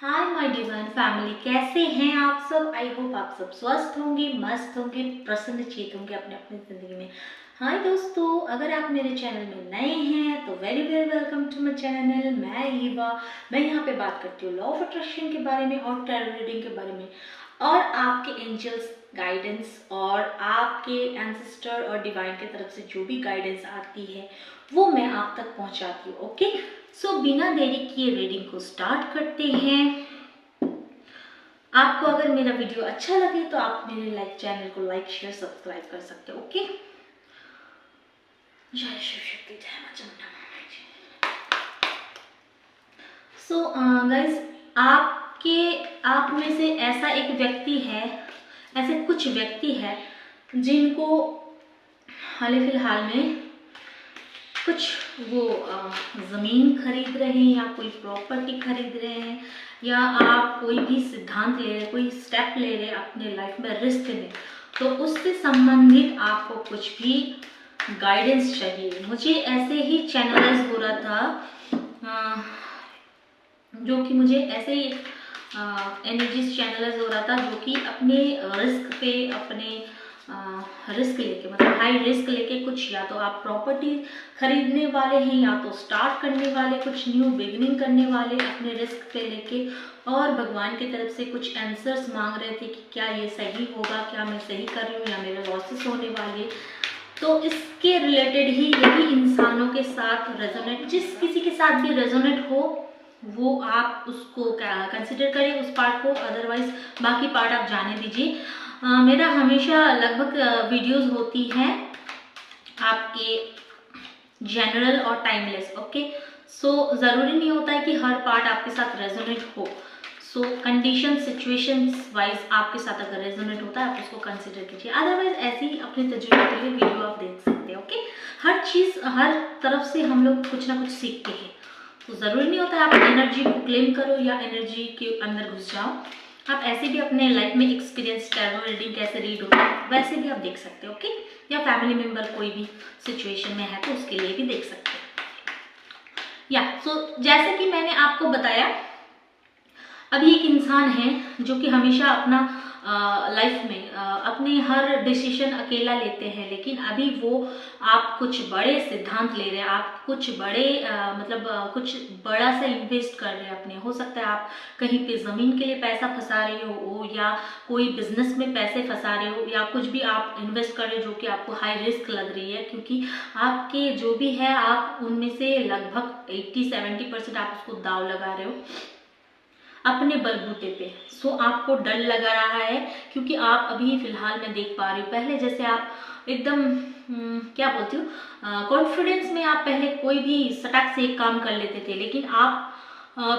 Hi my divine family, कैसे हैं आप सब। आई होप आप सब स्वस्थ होंगे, मस्त होंगे, प्रसन्नचित होंगे अपने अपनी ज़िंदगी में। हाय दोस्तों, अगर आप मेरे चैनल में नए हैं तो very very welcome to my channel. मैं ईवा। मैं यहाँ पे बात करती हूँ लॉ ऑफ अट्रैक्शन के बारे में और टैरो रीडिंग के बारे में, और आपके एंजल्स गाइडेंस और आपके एंसेस्टर और डिवाइन की तरफ से जो भी गाइडेंस आती है वो मैं आप तक पहुँचाती हूँ। ओके, सो बिना देरी किए रीडिंग को स्टार्ट करते हैं। आपको अगर मेरा वीडियो अच्छा लगे तो आप मेरे चैनल को लाइक शेयर सब्सक्राइब कर सकते हो। ओके, जय शिव शक्ति, जय मां चामुंडा। सो गाइस, आप में से ऐसा एक व्यक्ति है, ऐसे कुछ व्यक्ति है जिनको हाल फिलहाल में कुछ वो ज़मीन खरीद रहे हैं या कोई प्रॉपर्टी खरीद रहे हैं, या आप कोई भी सिद्धांत ले रहे, कोई स्टेप ले रहे अपने लाइफ में रिस्क में, तो उससे संबंधित आपको कुछ भी गाइडेंस चाहिए। मुझे ऐसे ही चैनलाइज हो रहा था, जो कि मुझे ऐसे ही एनर्जीज चैनलाइज हो रहा था, जो कि अपने रिस्क पे, अपने रिस्क लेके, मतलब हाई रिस्क लेके, कुछ या तो आप प्रॉपर्टी खरीदने वाले हैं या तो स्टार्ट करने वाले, कुछ न्यू बिगिनिंग करने वाले अपने रिस्क पे लेके, और भगवान की तरफ से कुछ आंसर्स मांग रहे थे कि क्या ये सही होगा, क्या मैं सही कर रही हूँ या मेरे लॉसेस होने वाले। तो इसके रिलेटेड ही यही इंसानों के साथ रेजोनेट, जिस किसी के साथ भी रेजोनेट हो वो आप उसको कंसिडर करें उस पार्ट को, अदरवाइज बाकी पार्ट आप जाने दीजिए। मेरा हमेशा लगभग वीडियोस होती हैं आपके जनरल और टाइमलेस। ओके, सो ज़रूरी नहीं होता है कि हर पार्ट आपके साथ रेजोनेट हो। सो कंडीशन सिचुएशंस वाइज आपके साथ अगर रेजोनेट होता है आप उसको कंसिडर कीजिए, अदरवाइज ऐसे ही अपने तजुर्बे के लिए वीडियो आप देख सकते हैं। ओके, हर चीज़, हर तरफ से हम लोग कुछ ना कुछ सीखते हैं, तो ज़रूरी नहीं होता है आप एनर्जी को क्लेम करो या एनर्जी के अंदर घुस जाओ। आप ऐसे भी अपने लाइफ में एक्सपीरियंस टैरो रीडिंग कैसे रीड होता है वैसे भी आप देख सकते हो। ओके, या फैमिली मेम्बर कोई भी सिचुएशन में है तो उसके लिए भी देख सकते हैं। या जैसे कि मैंने आपको बताया, अभी एक इंसान है जो कि हमेशा अपना लाइफ में अपने हर डिसीजन अकेला लेते हैं, लेकिन अभी वो आप कुछ बड़े सिद्धांत ले रहे हैं, आप कुछ बड़े कुछ बड़ा सा इन्वेस्ट कर रहे हैं अपने। हो सकता है आप कहीं पे ज़मीन के लिए पैसा फंसा रहे हो, या कोई बिजनेस में पैसे फंसा रहे हो, या कुछ भी आप इन्वेस्ट कर रहे हो जो कि आपको हाई रिस्क लग रही है, क्योंकि आपके जो भी है आप उनमें से लगभग 80-70% आप उसको दाव लगा रहे हो अपने बलबूते पे। सो आपको डर लगा रहा है, क्योंकि आप अभी फिलहाल मैं देख पा रही हूँ, पहले जैसे आप एकदम क्या बोलती हूँ, कॉन्फिडेंस में आप पहले कोई भी सटक से एक काम कर लेते थे, लेकिन आप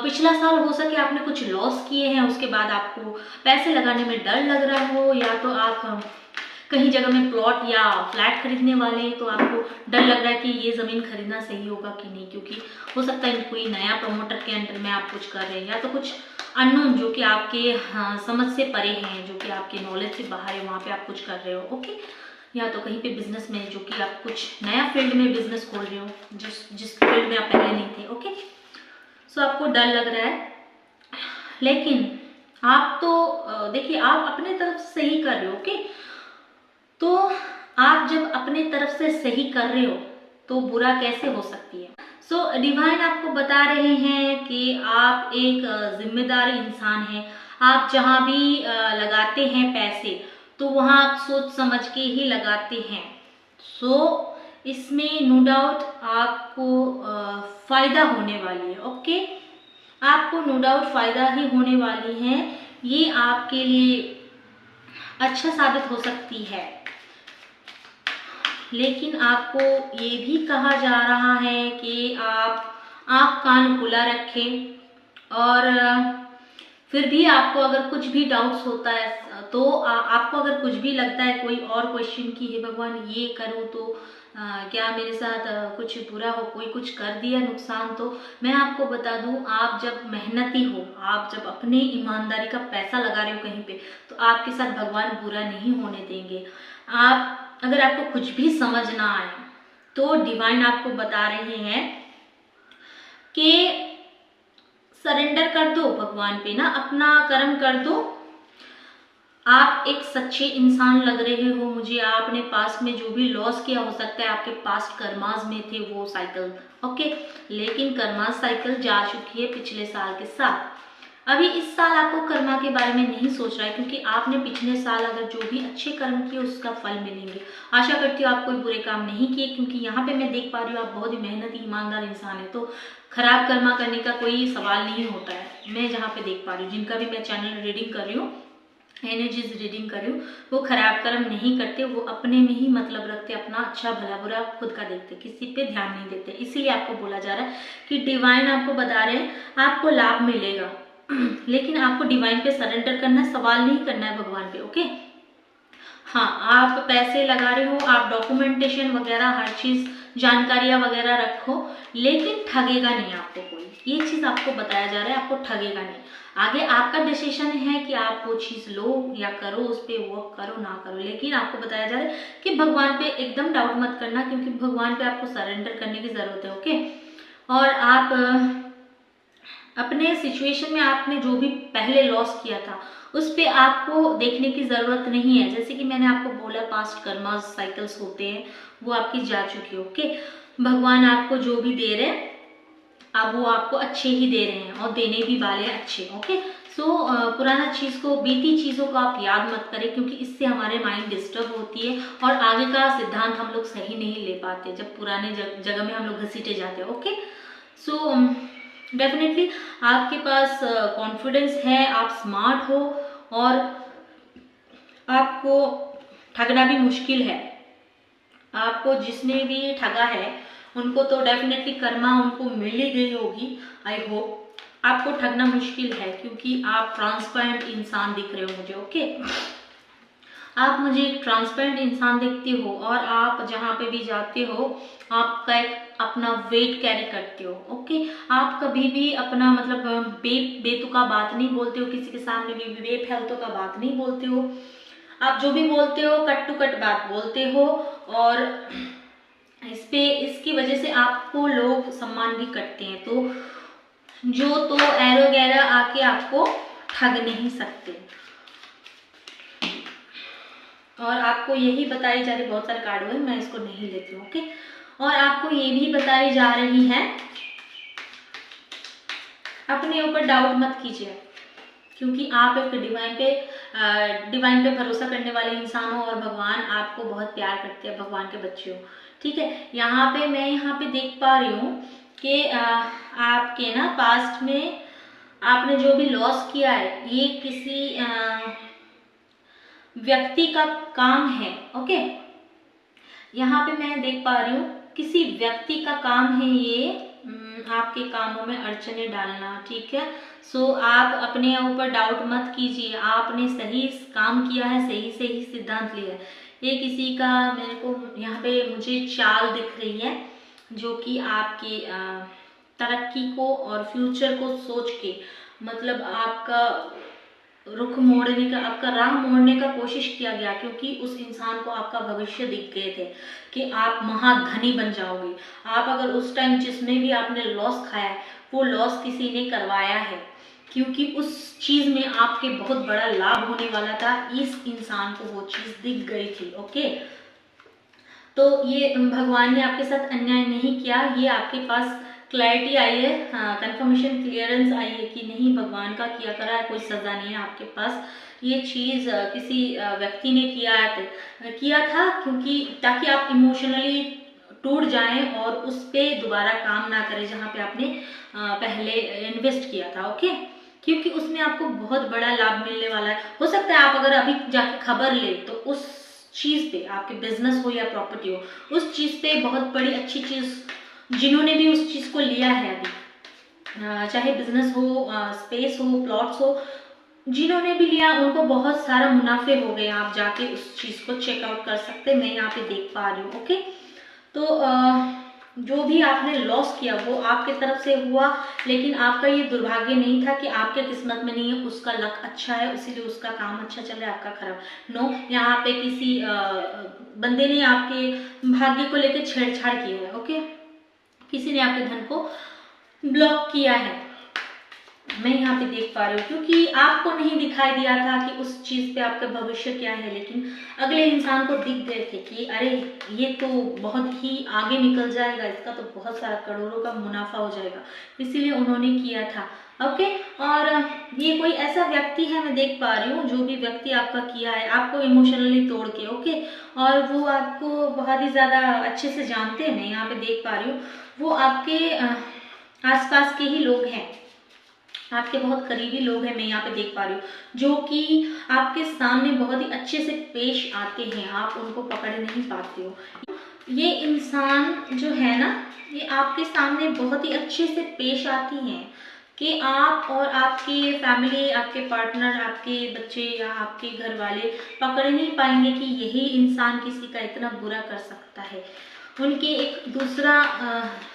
पिछला साल हो सके आपने कुछ लॉस किए हैं, उसके बाद आपको पैसे लगाने में डर लग रहा हो, या तो आप कहीं जगह में प्लॉट या फ्लैट खरीदने वाले हैं तो आपको डर लग रहा है कि ये ज़मीन खरीदना सही होगा कि नहीं, क्योंकि हो सकता है कोई नया प्रमोटर के अंडर में आप कुछ कर रहे हैं, या तो कुछ अननोन जो कि आपके समझ से परे हैं, जो कि आपके नॉलेज से बाहर है, वहाँ पे आप कुछ कर रहे हो। ओके, या तो कहीं पे बिजनेस में जो कि आप कुछ नया फील्ड में बिजनेस खोल रहे हो, जिस फील्ड में आप पहले नहीं थे। ओके, सो आपको डर लग रहा है, लेकिन आप तो देखिए आप अपने तरफ से सही कर रहे हो। ओके, तो आप जब अपने तरफ से सही कर रहे हो तो बुरा कैसे हो सकती है। सो डिवाइन आपको बता रहे हैं कि आप एक जिम्मेदार इंसान हैं। आप जहाँ भी लगाते हैं पैसे तो वहाँ आप सोच समझ के ही लगाते हैं। सो इसमें नो डाउट आपको फ़ायदा होने वाली है। ओके, आपको नो डाउट फ़ायदा ही होने वाली है, ये आपके लिए अच्छा साबित हो सकती है। लेकिन आपको ये भी कहा जा रहा है कि आप आँख कान खुला रखें, और फिर भी आपको अगर कुछ भी डाउट्स होता है तो आपको अगर कुछ भी लगता है कोई और क्वेश्चन की हे भगवान ये करूँ तो क्या मेरे साथ कुछ बुरा हो, कोई कुछ कर दिया नुकसान, तो मैं आपको बता दूं, आप जब मेहनती हो, आप जब अपने ईमानदारी का पैसा लगा रहे हो कहीं पे, तो आपके साथ भगवान बुरा नहीं होने देंगे। आप अगर आपको कुछ भी समझ ना आए तो डिवाइन आपको बता रहे हैं कि सरेंडर कर दो भगवान पे ना, अपना कर्म कर दो। आप एक सच्चे इंसान लग रहे हो मुझे, आपने पास्ट में जो भी लॉस किया, हो सकता है आपके पास्ट कर्मास में थे वो साइकिल, ओके, लेकिन कर्मास साइकिल जा चुकी है पिछले साल के साथ। अभी इस साल आपको कर्मा के बारे में नहीं सोच रहा है, क्योंकि आपने पिछले साल अगर जो भी अच्छे कर्म किए उसका फल मिलेंगे। आशा करती हूँ आप कोई बुरे काम नहीं किए, क्योंकि यहाँ पे मैं देख पा रही हूँ आप बहुत ही मेहनती ईमानदार इंसान है, तो खराब कर्मा करने का कोई सवाल नहीं होता है। मैं जहाँ पे देख पा रही हूँ, जिनका भी मैं चैनल रीडिंग कर रही हूँ, एनर्जीज रीडिंग कर रही हूँ, वो खराब कर्म नहीं करते, वो अपने में ही मतलब रखते, अपना अच्छा भला बुरा खुद का देखते, किसी पे ध्यान नहीं देते। इसीलिए आपको बोला जा रहा है कि डिवाइन आपको बता रहे हैं आपको लाभ मिलेगा, लेकिन आपको डिवाइन पे सरेंडर करना है, सवाल नहीं करना है भगवान पे, ओके। हाँ, आप पैसे लगा रहे हो, आप डॉक्यूमेंटेशन वगैरह हर चीज जानकारियां वगैरह रखो, लेकिन ठगेगा नहीं आपको कोई, ये चीज आपको बताया जा रहा है, आपको ठगेगा नहीं। आगे आपका डिसीजन है कि आप वो चीज लो या करो, उस पर वर्क करो ना करो, लेकिन आपको बताया जा रहा है कि भगवान पे एकदम डाउट मत करना, क्योंकि भगवान पे आपको सरेंडर करने की जरूरत है, ओके। और आप अपने सिचुएशन में आपने जो भी पहले लॉस किया था उस पे आपको देखने की जरूरत नहीं है। जैसे कि मैंने आपको बोला पास्ट कर्मा साइकिल्स होते हैं, वो आपकी जा चुकी है, ओके। भगवान आपको जो भी दे रहे हैं अब वो आपको अच्छे ही दे रहे हैं और देने भी वाले अच्छे, ओके। सो पुराना चीज को, बीती चीजों को आप याद मत करें, क्योंकि इससे हमारे माइंड डिस्टर्ब होती है और आगे का सिद्धांत हम लोग सही नहीं ले पाते जब पुराने जगह में हम लोग घसीटे जाते हैं, ओके। सो डेफिनेटली आपके पास कॉन्फिडेंस है, आप स्मार्ट हो और आपको ठगना भी मुश्किल है। आपको जिसने भी ठगा है उनको तो डेफिनेटली कर्मा उनको मिल ही गई होगी, आई होप। आपको ठगना मुश्किल है क्योंकि आप ट्रांसपेरेंट इंसान दिख रहे हो मुझे, ओके। आप मुझे एक ट्रांसपेरेंट इंसान देखते हो और आप जहाँ पे भी जाते हो आपका एक अपना वेट कैरी करते हो, ओके। आप कभी भी अपना मतलब बेतुका बात नहीं बोलते हो, किसी के सामने भी बेफालतू का बात नहीं बोलते हो। आप जो भी बोलते हो कट टू कट बात बोलते हो, और इसकी वजह से आपको लोग सम्मान भी करते हैं। तो जो तो एरो गैरा आके आपको ठग नहीं सकते। और आपको यही बताई जा रही, बहुत सारे कार्ड हुए, मैं इसको नहीं लेती हूँ, ओके। और आपको ये भी बताई जा रही है अपने ऊपर डाउट मत कीजिए, क्योंकि आप एक डिवाइन पे भरोसा करने वाले इंसान हो और भगवान आपको बहुत प्यार करते हैं, भगवान के बच्चे हो, ठीक है। मैं यहाँ पे देख पा रही हूँ कि आपके ना पास्ट में आपने जो भी लॉस किया है ये किसी व्यक्ति का काम है, ओके। यहाँ पे मैं देख पा रही हूँ किसी व्यक्ति का काम है ये आपके कामों में अड़चने डालना, ठीक है। सो आप अपने ऊपर डाउट मत कीजिए, आपने सही काम किया है, सही से ही सिद्धांत लिया है। ये किसी का मेरे को यहाँ पे मुझे चाल दिख रही है जो कि आपकी तरक्की को और फ्यूचर को सोच के, मतलब आपका रुख मोड़ने का, आपका राह मोड़ने का कोशिश किया गया, क्योंकि उस इंसान को आपका भविष्य दिख गए थे कि आप महाधनी बन जाओगे। आप अगर उस टाइम जिसमें भी आपने लॉस खाया है वो लॉस किसी ने करवाया है, क्योंकि उस चीज में आपके बहुत बड़ा लाभ होने वाला था, इस इंसान को वो चीज दिख गई थी, ओके। तो ये भगवान ने आपके साथ अन्याय नहीं किया, ये आपके पास क्लैरिटी आई है, कंफर्मेशन क्लियरेंस आई है कि नहीं भगवान का किया करा है, कोई सजा नहीं है आपके पास। ये चीज किसी व्यक्ति ने किया था क्योंकि ताकि आप इमोशनली टूट जाएं और उस पर दोबारा काम ना करें जहाँ पे आपने पहले इन्वेस्ट किया था, ओके। क्योंकि उसमें आपको बहुत बड़ा लाभ मिलने वाला है। हो सकता है आप अगर अभी जाके खबर ले तो उस चीज पे, आपके बिजनेस हो या प्रॉपर्टी हो, उस चीज पे बहुत बड़ी अच्छी चीज, जिन्होंने भी उस चीज को लिया है अभी, चाहे बिजनेस हो, स्पेस हो, प्लॉट्स हो, जिन्होंने भी लिया उनको बहुत सारा मुनाफे हो गए। आप जाके उस चीज को चेकआउट कर सकते हैं, मैं यहाँ पे देख पा रही हूँ, ओके। तो जो भी आपने लॉस किया वो आपके तरफ से हुआ, लेकिन आपका ये दुर्भाग्य नहीं था कि आपके किस्मत में नहीं है, उसका लक अच्छा है इसीलिए उसका काम अच्छा चल रहा है, आपका खराब। नो, यहाँ पे किसी बंदे ने आपके भाग्य को लेकर छेड़छाड़ किया है, ओके। किसी ने आपके धन को ब्लॉक किया है, मैं यहाँ पे देख पा रही हूँ, क्योंकि आपको नहीं दिखाई दिया था कि उस चीज़ पे आपका भविष्य क्या है, लेकिन अगले इंसान को दिख गए थे कि अरे ये तो बहुत ही आगे निकल जाएगा, इसका तो बहुत सारा करोड़ों का मुनाफा हो जाएगा, इसीलिए उन्होंने किया था। ओके, और ये कोई ऐसा व्यक्ति है, मैं देख पा रही हूँ, जो भी व्यक्ति आपका किया है आपको इमोशनली तोड़ के। ओके, और वो आपको बहुत ही ज़्यादा अच्छे से जानते हैं, मैं यहाँ पे देख पा रही हूँ। वो आपके आसपास के ही लोग हैं, आपके बहुत करीबी लोग हैं, मैं यहाँ पे देख पा रही हूँ, जो कि आपके सामने बहुत ही अच्छे से पेश आते हैं, आप उनको पकड़ नहीं पाते हो। ये इंसान जो है ना, ये आपके सामने बहुत ही अच्छे से पेश आती हैं कि आप और आपकी फैमिली, आपके पार्टनर, आपके बच्चे या आपके घर वाले पकड़ नहीं पाएंगे कि यही इंसान किसी का इतना बुरा कर सकता है। उनके एक दूसरा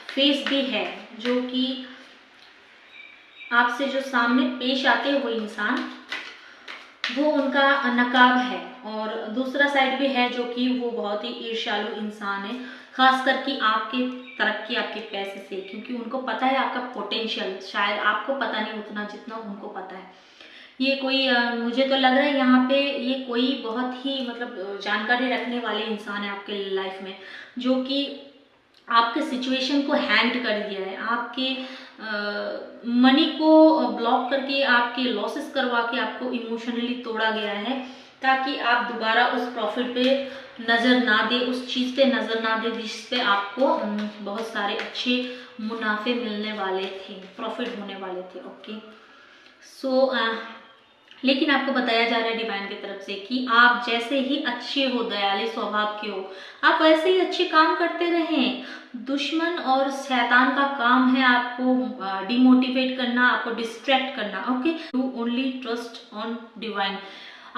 फेस भी है, जो कि आपसे जो सामने पेश आते हैं वो इंसान, वो उनका नकाब है, और दूसरा साइड भी है जो कि वो बहुत ही ईर्ष्यालु इंसान है, खास करके आपके तरक्की, आपके पैसे से, क्योंकि उनको पता है आपका पोटेंशियल, शायद आपको पता नहीं उतना जितना उनको पता है। ये कोई मुझे तो लग रहा है यहाँ पे ये कोई बहुत ही मतलब जानकारी रखने वाले इंसान है आपके लाइफ में, जो कि आपके सिचुएशन को हैंड कर दिया है, आपके मनी को ब्लॉक करके, आपके लॉसेस करवा के आपको इमोशनली तोड़ा गया है, ताकि आप दोबारा उस प्रॉफिट पे नज़र ना दे, उस चीज़ पे नज़र ना दे जिससे आपको बहुत सारे अच्छे मुनाफे मिलने वाले थे, प्रॉफिट होने वाले थे। ओके, सो लेकिन आपको बताया जा रहा है डिवाइन की तरफ से कि आप जैसे ही अच्छे हो, दयालु स्वभाव के हो, आप वैसे ही अच्छे काम करते रहें। दुश्मन और शैतान का काम है आपको डिमोटिवेट करना, आपको डिस्ट्रैक्ट करना। Okay, you only trust on divine.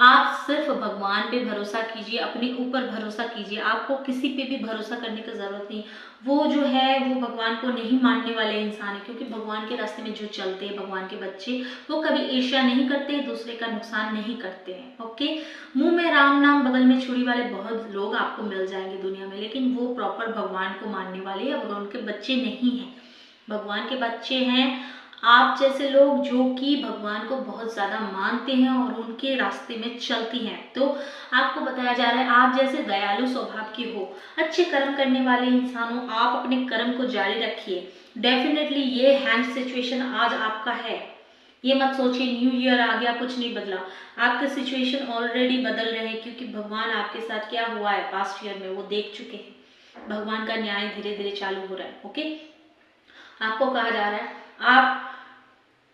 आप सिर्फ भगवान पे भरोसा कीजिए, अपने ऊपर भरोसा कीजिए, आपको किसी पे भी भरोसा करने की जरूरत नहीं। वो जो है वो भगवान को नहीं मानने वाले इंसान है, क्योंकि भगवान के रास्ते में जो चलते हैं, भगवान के बच्चे, वो कभी ईर्ष्या नहीं करते, दूसरे का नुकसान नहीं करते हैं। ओके, मुंह में राम नाम बगल में छुरी वाले बहुत लोग आपको मिल जाएंगे दुनिया में, लेकिन वो प्रॉपर भगवान को मानने वाले या भगवान के बच्चे नहीं हैं। भगवान के बच्चे हैं आप जैसे लोग, जो कि भगवान को बहुत ज़्यादा मानते हैं और उनके रास्ते में चलती हैं। तो आपको बताया जा रहा है आप जैसे दयालु स्वभाव की हो, अच्छे कर्म करने वाले इंसान हो, आप अपने कर्म को जारी रखिए। डेफिनेटली ये हैंड सिचुएशन आज आपका है, ये मत सोचिए न्यू ईयर आ गया कुछ नहीं बदला, आपके सिचुएशन ऑलरेडी बदल रहे हैं, क्योंकि भगवान आपके साथ क्या हुआ है पास्ट ईयर में वो देख चुके हैं। भगवान का न्याय धीरे धीरे चालू हो रहा है। ओके, आपको कहा जा रहा है आप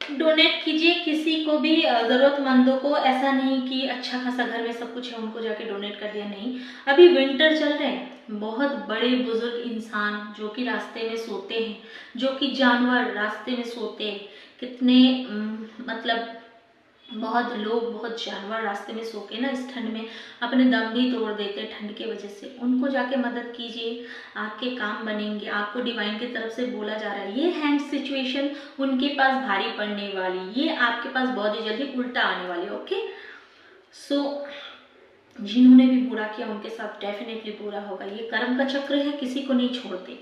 डोनेट कीजिए किसी को भी, ज़रूरतमंदों को। ऐसा नहीं कि अच्छा खासा घर में सब कुछ है उनको जाके डोनेट कर दिया, नहीं। अभी विंटर चल रहे हैं, बहुत बड़े बुजुर्ग इंसान जो कि रास्ते में सोते हैं, जो कि जानवर रास्ते में सोते हैं, कितने मतलब बहुत लोग, बहुत जानवर रास्ते में सो के ना इस ठंड में अपने दम भी तोड़ देते हैं ठंड की वजह से। उनको जाके मदद कीजिए, आपके काम बनेंगे। आपको डिवाइन की तरफ से बोला जा रहा है ये हैंड सिचुएशन उनके पास भारी पड़ने वाली, ये आपके पास बहुत ही जल्दी उल्टा आने वाली। ओके, सो जिन्होंने भी बुरा किया उनके साथ डेफिनेटली बुरा होगा। ये कर्म का चक्र है, किसी को नहीं छोड़ते,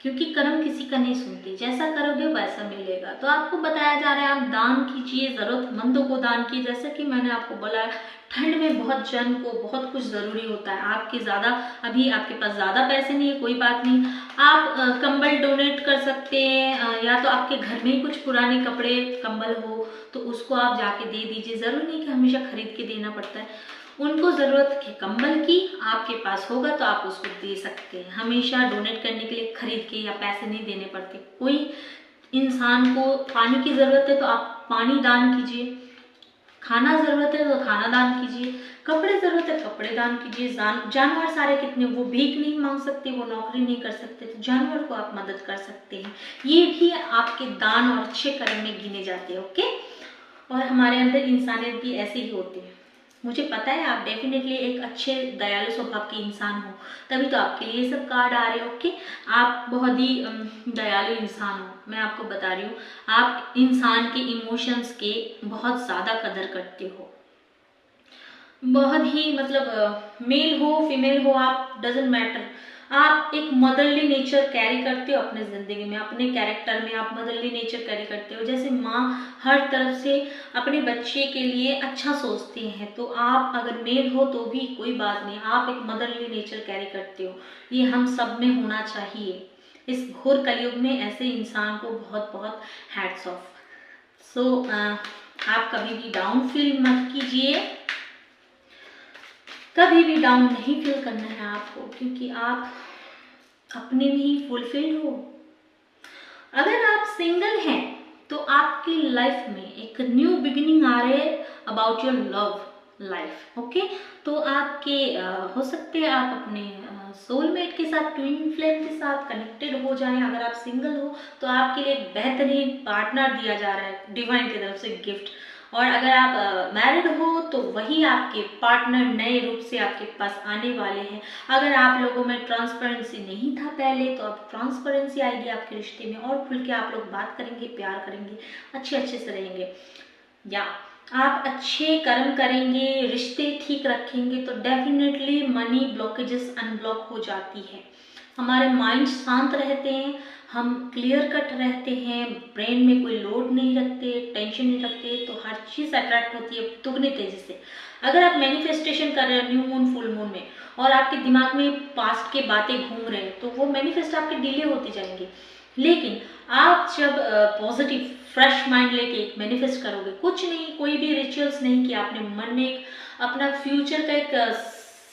क्योंकि कर्म किसी का नहीं सुनती, जैसा करोगे वैसा मिलेगा। तो आपको बताया जा रहा है आप दान कीजिए, जरूरतमंदों को दान कीजिए। जैसे कि मैंने आपको बोला ठंड में बहुत जन को बहुत कुछ ज़रूरी होता है। आपके ज़्यादा अभी आपके पास ज़्यादा पैसे नहीं है, कोई बात नहीं, आप कंबल डोनेट कर सकते हैं, या तो आपके घर में ही कुछ पुराने कपड़े कंबल हो तो उसको आप जाके दे दीजिए। ज़रूरी नहीं कि हमेशा खरीद के देना पड़ता है। उनको ज़रूरत है कंबल की, आपके पास होगा तो आप उसको दे सकते हैं। हमेशा डोनेट करने के लिए खरीद के या पैसे नहीं देने पड़ते। कोई इंसान को पानी की ज़रूरत है तो आप पानी दान कीजिए, खाना ज़रूरत है तो खाना दान कीजिए, कपड़े ज़रूरत है कपड़े दान कीजिए। जानवर सारे कितने, वो भीख नहीं मांग सकते, वो नौकरी नहीं कर सकते, तो जानवर को आप मदद कर सकते हैं। ये भी आपके दान और अच्छे कर्म में गिने जाते हैं। ओके, और हमारे अंदर इंसानियत भी ऐसे ही होती है। मुझे पता है आप डेफिनेटली एक अच्छे दयालु स्वभाव के इंसान हो, तभी तो आपके लिए सब कार्ड आ रहे हो। ओके, आप बहुत ही दयालु इंसान हो। मैं आपको बता रही हूँ आप इंसान के इमोशंस के बहुत ज़्यादा कदर करते हो, बहुत ही मतलब मेल हो फीमेल हो आप, डजेंट मैटर, आप एक मदरली नेचर कैरी करते हो अपने ज़िंदगी में, अपने कैरेक्टर में आप मदरली नेचर कैरी करते हो। जैसे माँ हर तरफ से अपने बच्चे के लिए अच्छा सोचती हैं, तो आप अगर मेल हो तो भी कोई बात नहीं, आप एक मदरली नेचर कैरी करते हो। ये हम सब में होना चाहिए। इस घोर कलयुग में ऐसे इंसान को बहुत बहुत हैट्स ऑफ। सो आप कभी भी डाउन फील मत कीजिए, कभी भी डाउन नहीं फील करना है आपको, क्योंकि आप अपने में ही फुलफिल्ड हो। अगर आप सिंगल हैं तो आपकी लाइफ में एक न्यू बिगिनिंग आ रहे है about your love life. Okay, तो आपके हो सकते हैं आप अपने सोलमेट के साथ, ट्विन फ्लेम के साथ कनेक्टेड हो जाएं। अगर आप सिंगल हो तो आपके लिए बेहतरीन पार्टनर दिया जा रहा है डिवाइन की तरफ से गिफ्ट। और अगर आप मैरिड हो तो वही आपके पार्टनर नए रूप से आपके पास आने वाले हैं। अगर आप लोगों में ट्रांसपेरेंसी नहीं था पहले, तो अब ट्रांसपेरेंसी आएगी आपके रिश्ते में, और खुल के आप लोग बात करेंगे, प्यार करेंगे, अच्छे से रहेंगे। या आप अच्छे कर्म करेंगे, रिश्ते ठीक रखेंगे, तो डेफिनेटली मनी ब्लॉकेजेस अनब्लॉक हो जाती है। हमारे माइंड शांत रहते हैं, हम क्लियर कट रहते हैं, ब्रेन में कोई लोड नहीं रखते, टेंशन नहीं रखते, तो हर चीज़ अट्रैक्ट होती है दुगनी तेजी से। अगर आप मैनिफेस्टेशन कर रहे हो न्यू मून फुल मून में, और आपके दिमाग में पास्ट के बातें घूम रहे हैं, तो वो मैनिफेस्ट आपके डिले होती जाएंगे। लेकिन आप जब पॉजिटिव फ्रेश माइंड लेके एक मैनिफेस्ट करोगे, कुछ नहीं, कोई भी रिचुअल्स नहीं किया, आपने मन में एक अपना फ्यूचर का एक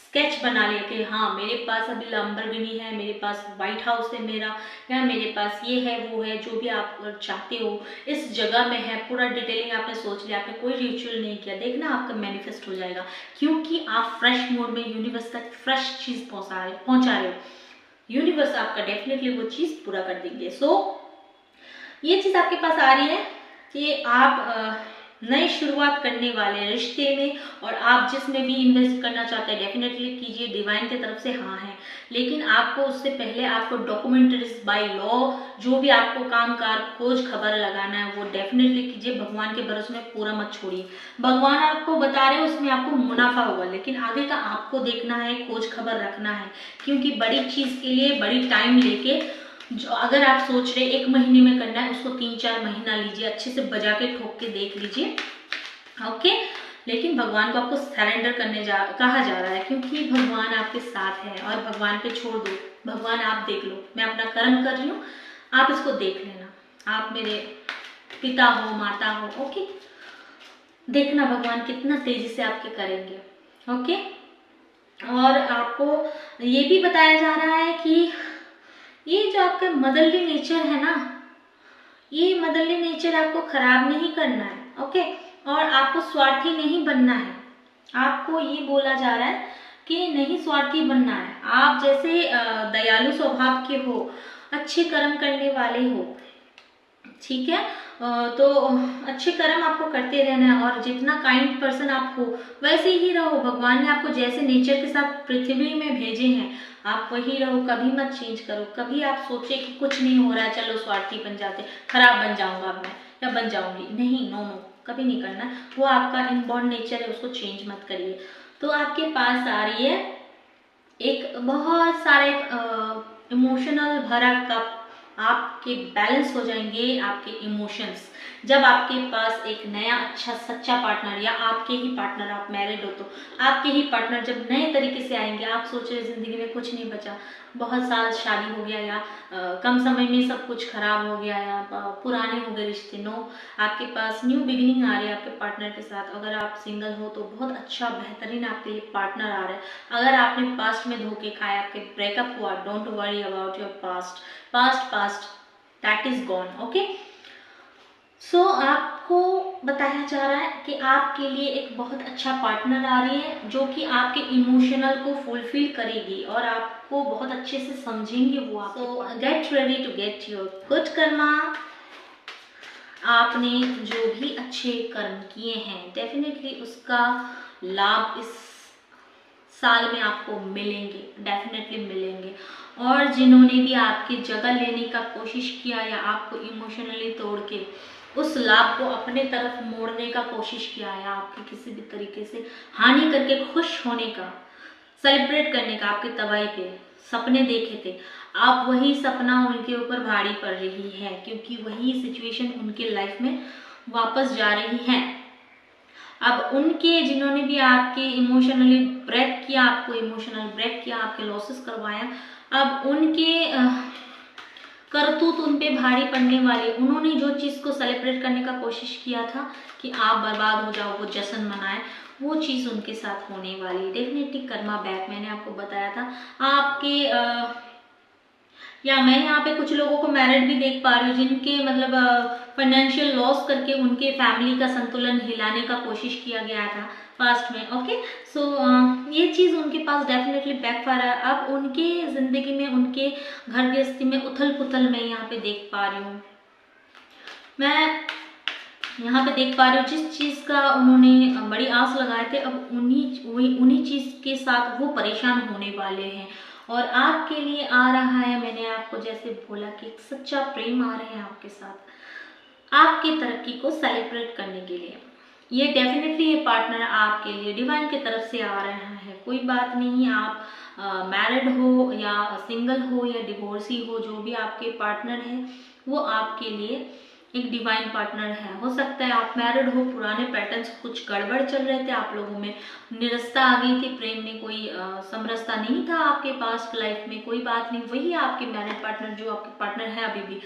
स्केच बना लिया कि हाँ मेरे पास अभी लैम्बोर्गिनी है, मेरे पास व्हाइट हाउस है मेरा, या मेरे पास ये है वो है, जो भी आप चाहते हो इस जगह में है, पूरा डिटेलिंग आपने सोच लिया, आपने कोई रिचुअल नहीं किया, देखना आपका मैनिफेस्ट हो जाएगा। क्योंकि आप फ्रेश मोड में यूनिवर्स तक फ्रेश चीज़ पहुँचा रहे हो, यूनिवर्स आपका डेफिनेटली वो चीज़ पूरा कर देंगे। सो ये चीज़ आपके पास आ रही है कि आप नई शुरुआत करने वाले रिश्ते में, और आप जिसमें भी इन्वेस्ट करना चाहते हैं डेफिनेटली कीजिए, डिवाइन की तरफ से हाँ है। लेकिन आपको उससे पहले आपको डॉक्यूमेंटरीज बाय लॉ, जो भी आपको कामकाज खोज खबर लगाना है वो डेफिनेटली कीजिए। भगवान के भरोसे में पूरा मत छोड़िए। भगवान आपको बता रहे हो उसमें आपको मुनाफा होगा, लेकिन आगे का आपको देखना है, खोज खबर रखना है। क्योंकि बड़ी चीज़ के लिए बड़ी टाइम लेके, जो अगर आप सोच रहे 1 महीने में करना है, उसको 3-4 महीना लीजिए, अच्छे से बजा के ठोक के देख लीजिए। ओके, लेकिन भगवान को आपको सरेंडर करने कहा जा रहा है, क्योंकि भगवान आपके साथ है। और भगवान पे छोड़ दो, भगवान आप देख लो, मैं अपना कर्म कर रही हूँ, आप इसको देख लेना, आप मेरे पिता हो, माता हो। ओके, देखना भगवान कितना तेजी से आपके करेंगे। ओके, और आपको ये भी बताया जा रहा है कि ये जो आपका मदरली नेचर है ना, ये मदरली नेचर आपको खराब नहीं करना है। ओके, और आपको स्वार्थी नहीं बनना है। आपको ये बोला जा रहा है कि नहीं स्वार्थी बनना है। आप जैसे दयालु स्वभाव के हो, अच्छे कर्म करने वाले हो, ठीक है, तो अच्छे कर्म आपको करते रहना है। और जितना काइंड पर्सन आप हो वैसे ही रहो। भगवान ने आपको जैसे नेचर के साथ पृथ्वी में भेजे हैं, आप वही रहो, कभी मत चेंज करो। कभी आप सोचे कि कुछ नहीं हो रहा है, चलो स्वार्थी बन जाते, खराब बन जाऊंगा मैं या बन जाऊंगी, नहीं, नो नो, कभी नहीं करना। वो आपका इनबॉर्न नेचर है, उसको चेंज मत करिए। तो आपके पास आ रही है एक बहुत सारे इमोशनल भरा कप, आपके बैलेंस हो जाएंगे आपके इमोशंस जब आपके पास एक नया अच्छा सच्चा पार्टनर, या आपके ही पार्टनर, आप मैरिड हो तो आपके ही पार्टनर जब नए तरीके से आएंगे। आप सोच रहे जिंदगी में कुछ नहीं बचा, बहुत साल शादी हो गया, या कम समय में सब कुछ खराब हो गया, या पुराने हो गए रिश्ते। नो, आपके पास न्यू बिगिनिंग आ रही है आपके पार्टनर के साथ। अगर आप सिंगल हो तो बहुत अच्छा बेहतरीन आपके लिए पार्टनर आ रहा है। अगर आपने पास्ट में धोखे खाए, आपके ब्रेकअप हुआ, don't worry about your past, past that is gone. Okay, so आपको बताया जा रहा है कि आपके लिए एक बहुत अच्छा पार्टनर आ रही है, जो कि आपके इमोशनल को फुलफिल करेगी और आपको बहुत अच्छे से समझेंगे वो आप। So get ready to get your good karma. आपने जो भी अच्छे कर्म किए हैं डेफिनेटली उसका लाभ इस साल में आपको मिलेंगे, डेफिनेटली मिलेंगे। और जिन्होंने भी आपकी जगह लेने का कोशिश किया, या आपको इमोशनली तोड़ के उस लाभ को अपने तरफ मोड़ने का कोशिश किया, या आपके किसी भी तरीके से हानि करके खुश होने का, सेलिब्रेट करने का आपकी तबाही पे, सपने देखे थे, अब वही सपना उनके ऊपर भारी पड़ रही है, क्योंकि वही सिचुएशन उनके लाइफ में वापस जा रही है। अब उनके जिन्होंने भी आपके इमोशनली ब्रेक किया, आपको इमोशनल ब्रेक किया, आपके लॉसेस करवाया, अब उनके करतूत उन पे भारी पड़ने वाले। उन्होंने जो चीज़ को सेलिब्रेट करने का कोशिश किया था कि आप बर्बाद हो जाओ, वो जश्न मनाए, वो चीज़ उनके साथ होने वाली। डेफिनेटली कर्मा बैक, मैंने आपको बताया था आपके या मैं यहाँ पे कुछ लोगों को मैरिड भी देख पा रही हूँ, जिनके मतलब फाइनेंशियल लॉस करके उनके फैमिली का संतुलन हिलाने का कोशिश किया गया था पास्ट में। ओके, सो ये चीज़ उनके पास डेफिनेटली बैकफायर है। अब उनके ज़िंदगी में, उनके घर गृहस्थी में उथल पुथल मैं यहाँ पे देख पा रही हूँ। मैं यहाँ पे देख पा रही हूँ जिस चीज़ का उन्होंने बड़ी आस लगाए थे, अब उन्हीं चीज़ के साथ वो परेशान होने वाले हैं। और आपके लिए आ रहा है, मैंने आपको जैसे बोला कि एक सच्चा प्रेम आ रहा है आपके साथ, आपकी तरक्की को सेलिब्रेट करने के लिए। ये डेफिनेटली ये पार्टनर आपके लिए डिवाइन की तरफ से आ रहा है। कोई बात नहीं, आप मैरिड हो या सिंगल हो या डिवोर्सी हो, जो भी आपके पार्टनर है वो आपके लिए एक डिवाइन पार्टनर है। हो सकता है आप मैरिड हो, पुराने पैटर्न्स कुछ गड़बड़ चल रहे थे, आप लोगों में निरस्ता आ गई थी, प्रेम में कोई समरसता नहीं था आपके पास्ट लाइफ में। कोई बात नहीं, वही आपके मैरिड पार्टनर, जो आपके पार्टनर है अभी भी,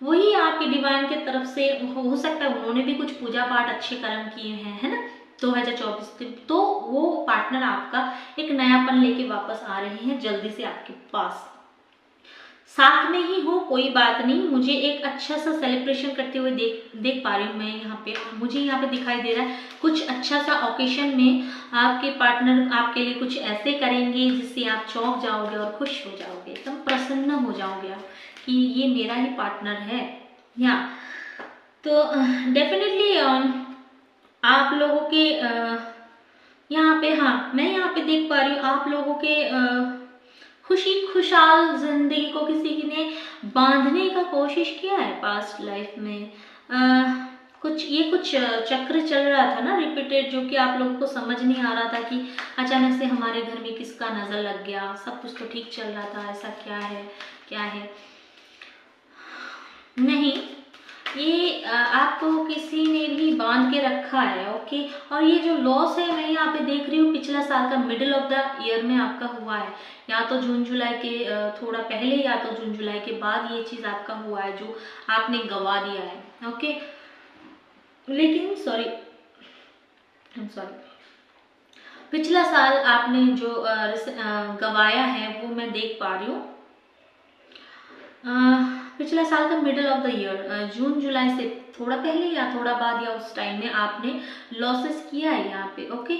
वही आपके डिवाइन की तरफ से हो सकता है उन्होंने भी कुछ पूजा पाठ अच्छे कर्म किए हैं, है ना, 2024 तो वो पार्टनर आपका एक नयापन लेके वापस आ रहे हैं जल्दी से आपके पास। साथ में ही हो, कोई बात नहीं, मुझे एक अच्छा सा सेलिब्रेशन करते हुए देख पा रही हूँ मैं यहाँ पे। मुझे यहाँ पे दिखाई दे रहा है कुछ अच्छा सा ओकेशन में आपके पार्टनर आपके लिए कुछ ऐसे करेंगे जिससे आप चौंक जाओगे और खुश हो जाओगे, एकदम प्रसन्न हो जाओगे कि ये मेरा ही पार्टनर है। या तो डेफिनेटली आप लोगों के यहाँ पे, हाँ मैं यहाँ पे देख पा रही हूँ आप लोगों के खुशी खुशहाल जिंदगी को किसी ने बांधने का कोशिश किया है पास्ट लाइफ में। कुछ चक्र चल रहा था ना रिपीटेड, जो कि आप लोगों को समझ नहीं आ रहा था कि अचानक से हमारे घर में किसका नजर लग गया, सब कुछ तो ठीक चल रहा था, ऐसा क्या है नहीं, ये आपको किसी ने भी बांध के रखा है। ओके, और ये जो लॉस है मैं यहाँ पे देख रही हूँ पिछला साल का मिडिल ऑफ द ईयर में आपका हुआ है, या तो जून जुलाई के थोड़ा पहले या तो जून जुलाई के बाद ये चीज़ आपका हुआ है जो आपने गवा दिया है। ओके, लेकिन सॉरी पिछला साल आपने जो गवाया है वो मैं देख पा रही हूँ। पिछला साल का मिडिल ऑफ द ईयर, जून जुलाई से थोड़ा पहले या थोड़ा बाद या उस टाइम में आपने लॉसेस किया है यहाँ पे। ओके,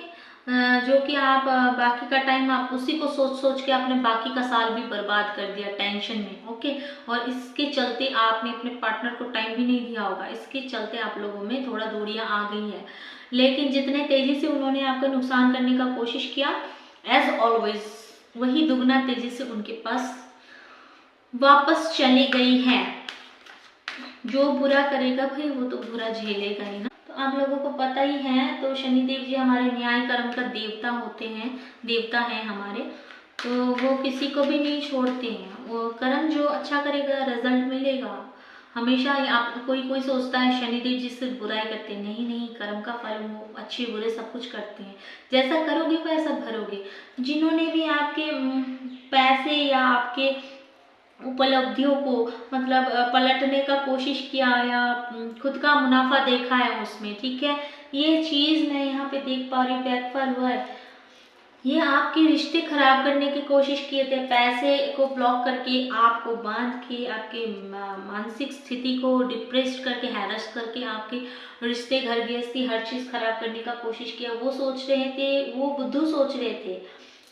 जो कि आप बाकी का टाइम आप उसी को सोच के आपने बाकी का साल भी बर्बाद कर दिया टेंशन में। ओके, और इसके चलते आपने अपने पार्टनर को टाइम भी नहीं दिया होगा, इसके चलते आप लोगों में थोड़ा दूरियां आ गई है। लेकिन जितने तेजी से उन्होंने आपका नुकसान करने का कोशिश किया, एज ऑलवेज वही दुगना तेजी से उनके पास वापस चली गई है। जो बुरा करेगा भाई वो तो बुरा झेलेगा ही ना। तो आप लोगों को पता ही है, तो शनिदेव जी हमारे न्याय कर्म का देवता होते हैं, देवता हैं हमारे, तो वो किसी को भी नहीं छोड़ते हैं। वो कर्म जो अच्छा करेगा रिजल्ट मिलेगा हमेशा। आप कोई सोचता है शनिदेव जी सिर्फ बुराई करते हैं, नहीं, कर्म का फल वो अच्छे बुरे सब कुछ करते हैं, जैसा करोगे वैसा भरोगे। जिन्होंने भी आपके पैसे या आपके उपलब्धियों को मतलब पलटने का कोशिश किया या खुद का मुनाफा देखा है उसमें, ठीक है, ये चीज़ मैं यहाँ पे देख पा रही हूँ बैकफायर हुआ है। ये आपके रिश्ते खराब करने की कोशिश किए थे, पैसे को ब्लॉक करके, आपको बांध के, आपके मानसिक स्थिति को डिप्रेस्ड करके, हैरस करके आपके रिश्ते घर गृहस्थी हर चीज़ खराब करने का कोशिश किया। वो सोच रहे थे, वो बुद्धू सोच रहे थे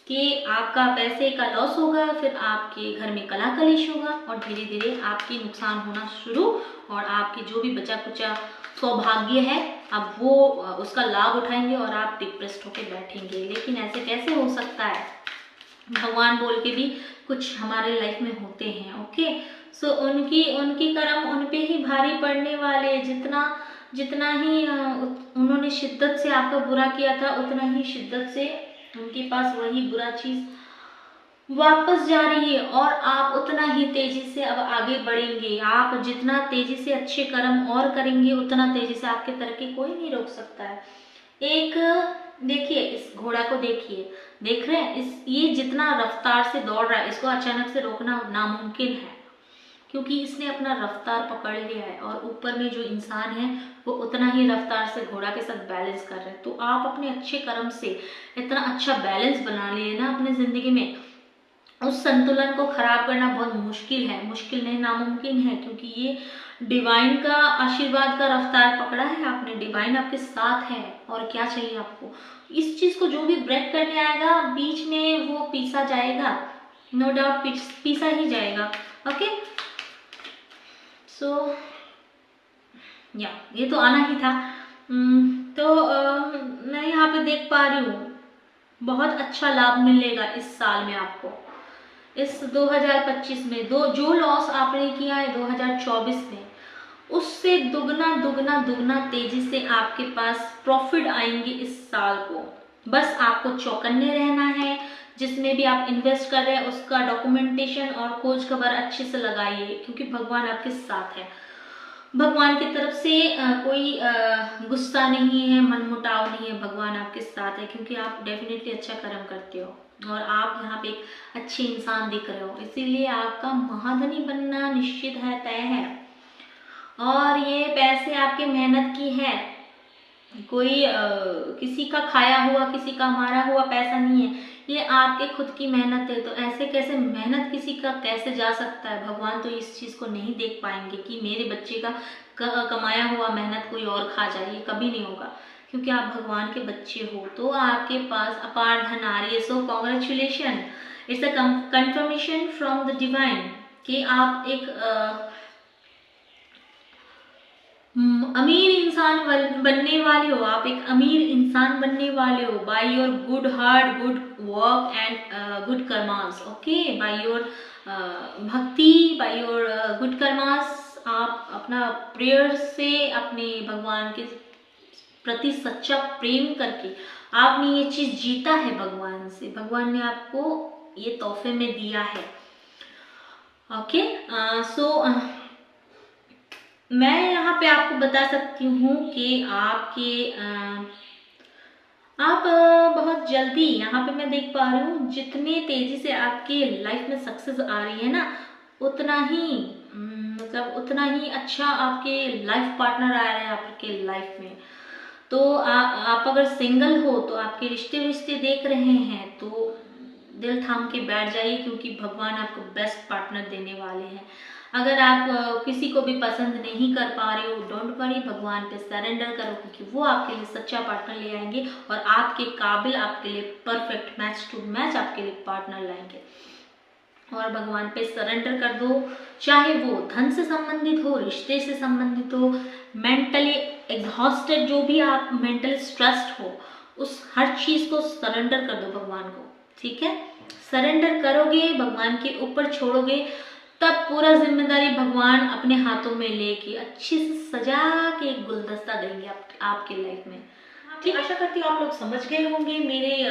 कि आपका पैसे का लॉस होगा, फिर आपके घर में कला कलेश होगा और धीरे धीरे आपकी नुकसान होना शुरू, और आपके जो भी बचा कुचा सौभाग्य है अब वो उसका लाभ उठाएंगे और आप डिप्रेस्ड होकर बैठेंगे। लेकिन ऐसे कैसे हो सकता है, भगवान बोल के भी कुछ हमारे लाइफ में होते हैं। ओके, सो उनकी कर्म उन पे ही भारी पड़ने वाले। जितना ही उन्होंने शिद्दत से आपका बुरा किया था, उतना ही शिद्दत से उनके पास वही बुरा चीज़ वापस जा रही है और आप उतना ही तेजी से अब आगे बढ़ेंगे। आप जितना तेजी से अच्छे कर्म और करेंगे उतना तेजी से आपकी तरक्की कोई नहीं रोक सकता है। एक देखिए, इस घोड़ा को देखिए, देख रहे हैं, इस ये जितना रफ्तार से दौड़ रहा है इसको अचानक से रोकना नामुमकिन है, क्योंकि इसने अपना रफ्तार पकड़ लिया है और ऊपर में जो इंसान है वो उतना ही रफ्तार से घोड़ा के साथ बैलेंस कर रहे हैं। तो आप अपने अच्छे कर्म से इतना अच्छा बैलेंस बना लिए ना अपने जिंदगी में, उस संतुलन को खराब करना बहुत मुश्किल है, मुश्किल नहीं नामुमकिन है, क्योंकि ये डिवाइन का आशीर्वाद का रफ्तार पकड़ा है आपने, डिवाइन आपके साथ है। और क्या चाहिए आपको? इस चीज को जो भी ब्रेक करने आएगा बीच में वो पीसा जाएगा, नो डाउट पीसा ही जाएगा। ओके, सो या ये तो आना ही था। मैं यहाँ पे देख पा रही हूँ बहुत अच्छा लाभ मिलेगा इस साल में आपको, इस 2025 में। जो लॉस आपने किया है 2024 में, उससे दुगना दुगना दुगना तेजी से आपके पास प्रॉफिट आएंगे इस साल को। बस आपको चौकन्ने रहना है, जिसमें भी आप इन्वेस्ट कर रहे हैं उसका डॉक्यूमेंटेशन और खोज खबर अच्छे से लगाइए, क्योंकि भगवान आपके साथ है। भगवान की तरफ से कोई गुस्सा नहीं है, मनमुटाव नहीं है, भगवान आपके साथ है, क्योंकि आप डेफिनेटली अच्छा कर्म करते हो और आप यहाँ पे एक अच्छे इंसान दिख रहे हो, इसीलिए आपका महाधनी बनना निश्चित है, तय है। और ये पैसे आपके मेहनत की है, कोई किसी का खाया हुआ, किसी का मारा हुआ पैसा नहीं है, ये आपके खुद की मेहनत है। तो ऐसे कैसे मेहनत किसी का कैसे जा सकता है? भगवान तो इस चीज को नहीं देख पाएंगे कि मेरे बच्चे का कमाया हुआ मेहनत कोई और खा जाए, ये कभी नहीं होगा, क्योंकि आप भगवान के बच्चे हो। तो आपके पास अपार धन आ रही है। So congratulation, it's a confirmation from the divine कि आप एक अमीर इंसान बनने वाले हो, आप एक अमीर इंसान बनने वाले हो by your good heart, good work and good karmas. Okay, by your भक्ति, बाय योर गुड कर्मास, आप अपना प्रेयर से अपने भगवान के प्रति सच्चा प्रेम करके आपने ये चीज जीता है भगवान से, भगवान ने आपको ये तोहफे में दिया है। ओके, सो मैं यहाँ पे आपको बता सकती हूँ कि आप बहुत जल्दी, यहाँ पे मैं देख पा रही हूँ जितने तेजी से आपके लाइफ में सक्सेस आ रही है ना, उतना ही मतलब उतना ही अच्छा आपके लाइफ पार्टनर आ रहा है आपके लाइफ में। तो आप अगर सिंगल हो तो आपके रिश्ते देख रहे हैं तो दिल थाम के बैठ जाइए, क्योंकि भगवान आपको बेस्ट पार्टनर देने वाले हैं। अगर आप किसी को भी पसंद नहीं कर पा रहे हो, डोंट वरी, भगवान पे सरेंडर करो, क्योंकि वो आपके लिए सच्चा पार्टनर ले आएंगे और आपके काबिल, आपके लिए परफेक्ट मैच टू मैच आपके लिए पार्टनर लाएंगे। और भगवान पे सरेंडर कर दो, चाहे वो धन से संबंधित हो, रिश्ते से संबंधित हो, मेंटली एग्जॉस्टेड, जो भी आप मेंटल स्ट्रेस्ड हो, उस हर चीज को सरेंडर कर दो भगवान को। ठीक है, सरेंडर करोगे, भगवान के ऊपर छोड़ोगे, तब पूरा जिम्मेदारी भगवान अपने हाथों में लेके अच्छे से सजा के एक गुलदस्ता देंगे आपके लाइफ में। ठीक, आशा करती हूँ आप लोग समझ गए होंगे मेरे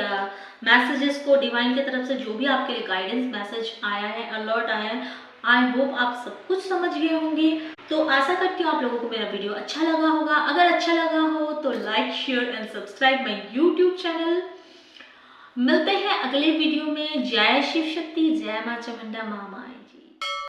मैसेजेस को, डिवाइन की तरफ से जो भी आपके लिए गाइडेंस मैसेज आया है, अलर्ट आया है, आई होप आप सब कुछ समझ गए होंगे। तो आशा करती हूँ आप लोगों को मेरा वीडियो अच्छा लगा होगा। अगर अच्छा लगा हो तो like, share and subscribe my YouTube channel. मिलते हैं अगले वीडियो में। जय शिव शक्ति, जय माँ चामुंडा महामाई।